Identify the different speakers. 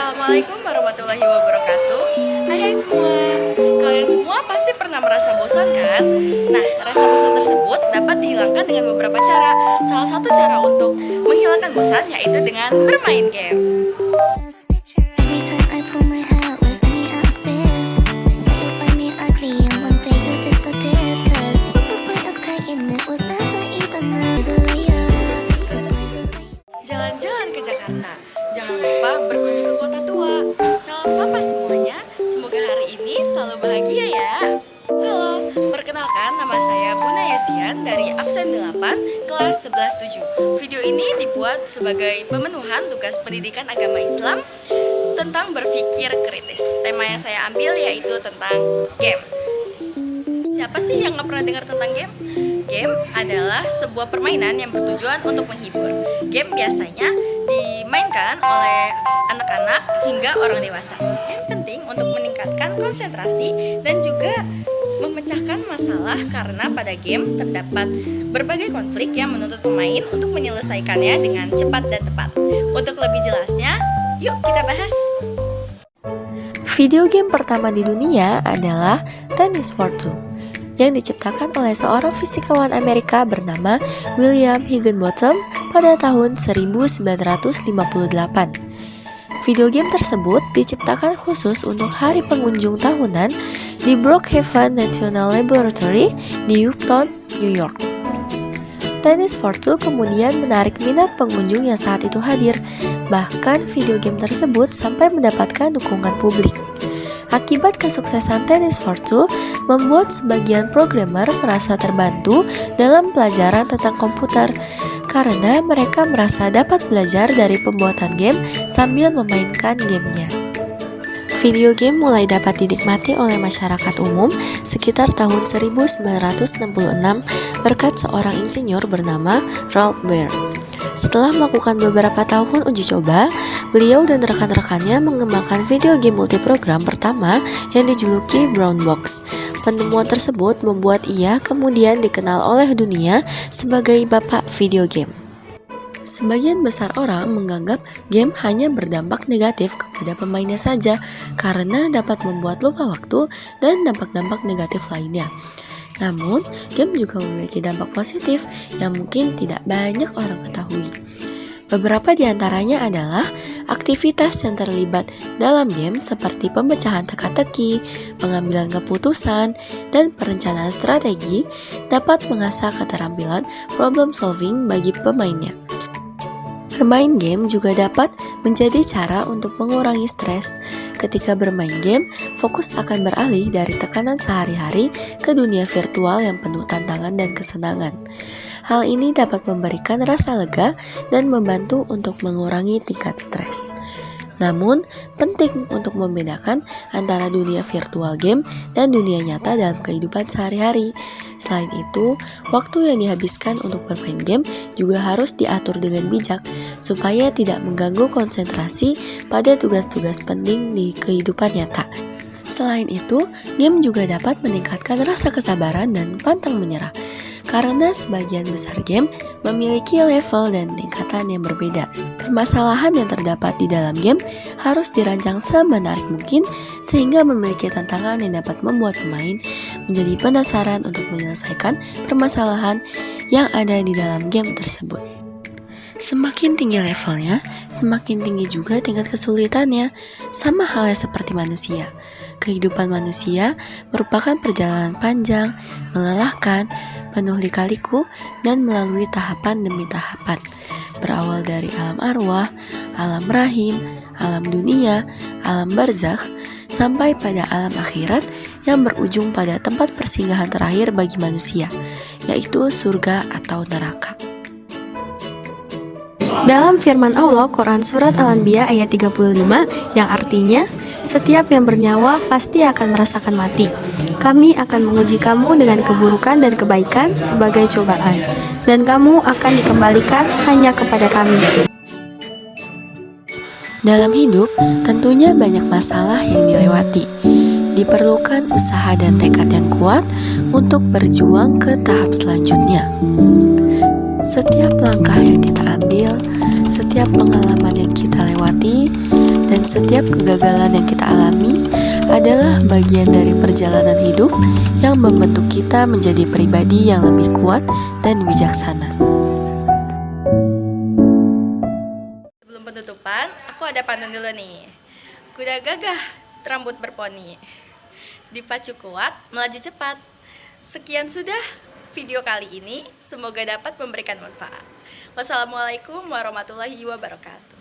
Speaker 1: Assalamualaikum warahmatullahi wabarakatuh. Hai semua. Kalian semua pasti pernah merasa bosan kan? Nah, rasa bosan tersebut dapat dihilangkan dengan beberapa cara. Salah satu cara untuk menghilangkan bosan yaitu dengan bermain game. Jalan-jalan ke Jakarta. Jangan lupa berkunjung ke kota tua. Salam sapa semuanya. Semoga hari ini selalu bahagia ya. Halo, perkenalkan nama saya Buna Yasian dari absen 8 kelas 11-7. Video ini dibuat sebagai pemenuhan tugas pendidikan agama Islam tentang berpikir kritis. Tema yang saya ambil yaitu tentang game. Siapa sih yang gak pernah dengar tentang game? Game adalah sebuah permainan yang bertujuan untuk menghibur. Game biasanya dimainkan oleh anak-anak hingga orang dewasa. Yang penting untuk meningkatkan konsentrasi dan juga memecahkan masalah karena pada game terdapat berbagai konflik yang menuntut pemain untuk menyelesaikannya dengan cepat dan tepat. Untuk lebih jelasnya, yuk kita bahas.
Speaker 2: Video game pertama di dunia adalah Tennis for Two yang diciptakan oleh seorang fisikawan Amerika bernama William Higginbotham pada tahun 1958. Video game tersebut diciptakan khusus untuk hari pengunjung tahunan di Brookhaven National Laboratory di Upton, New York. Tennis for Two kemudian menarik minat pengunjung yang saat itu hadir, bahkan video game tersebut sampai mendapatkan dukungan publik. Akibat kesuksesan Tennis for Two, membuat sebagian programmer merasa terbantu dalam pelajaran tentang komputer karena mereka merasa dapat belajar dari pembuatan game sambil memainkan gamenya. Video game mulai dapat dinikmati oleh masyarakat umum sekitar tahun 1966 berkat seorang insinyur bernama Ralph Baer. Setelah melakukan beberapa tahun uji coba, beliau dan rekan-rekannya mengembangkan video game multiprogram pertama yang dijuluki Brown Box. Penemuan tersebut membuat ia kemudian dikenal oleh dunia sebagai bapak video game. Sebagian besar orang menganggap game hanya berdampak negatif kepada pemainnya saja karena dapat membuat lupa waktu dan dampak-dampak negatif lainnya. Namun, game juga memiliki dampak positif yang mungkin tidak banyak orang ketahui. Beberapa di antaranya adalah aktivitas yang terlibat dalam game seperti pemecahan teka-teki, pengambilan keputusan, dan perencanaan strategi dapat mengasah keterampilan problem solving bagi pemainnya. Bermain game juga dapat menjadi cara untuk mengurangi stres. Ketika bermain game, fokus akan beralih dari tekanan sehari-hari ke dunia virtual yang penuh tantangan dan kesenangan. Hal ini dapat memberikan rasa lega dan membantu untuk mengurangi tingkat stres. Namun, penting untuk membedakan antara dunia virtual game dan dunia nyata dalam kehidupan sehari-hari. Selain itu, waktu yang dihabiskan untuk bermain game juga harus diatur dengan bijak, supaya tidak mengganggu konsentrasi pada tugas-tugas penting di kehidupan nyata. Selain itu, game juga dapat meningkatkan rasa kesabaran dan pantang menyerah, karena sebagian besar game memiliki level dan tingkatan yang berbeda. Permasalahan yang terdapat di dalam game harus dirancang semenarik mungkin sehingga memiliki tantangan yang dapat membuat pemain menjadi penasaran untuk menyelesaikan permasalahan yang ada di dalam game tersebut. Semakin tinggi levelnya, semakin tinggi juga tingkat kesulitannya. Sama halnya seperti manusia. Kehidupan manusia merupakan perjalanan panjang, melelahkan, penuh lika-liku, dan melalui tahapan demi tahapan. Berawal dari alam arwah, alam rahim, alam dunia, alam barzakh, sampai pada alam akhirat yang berujung pada tempat persinggahan terakhir bagi manusia, yaitu surga atau neraka.
Speaker 3: Dalam firman Allah, Quran Surat Al-Anbiya ayat 35, yang artinya, setiap yang bernyawa pasti akan merasakan mati. Kami akan menguji kamu dengan keburukan dan kebaikan sebagai cobaan, dan kamu akan dikembalikan hanya kepada kami.
Speaker 2: Dalam hidup, tentunya banyak masalah yang dilewati. Diperlukan usaha dan tekad yang kuat untuk berjuang ke tahap selanjutnya. Setiap langkah yang kita ambil, setiap pengalaman yang kita lewati dan setiap kegagalan yang kita alami adalah bagian dari perjalanan hidup yang membentuk kita menjadi pribadi yang lebih kuat dan bijaksana.
Speaker 1: Sebelum penutupan, aku ada pantun dulu nih. Kuda gagah, rambut berponi, dipacu kuat, melaju cepat. Sekian sudah video kali ini, semoga dapat memberikan manfaat. Wassalamualaikum warahmatullahi wabarakatuh.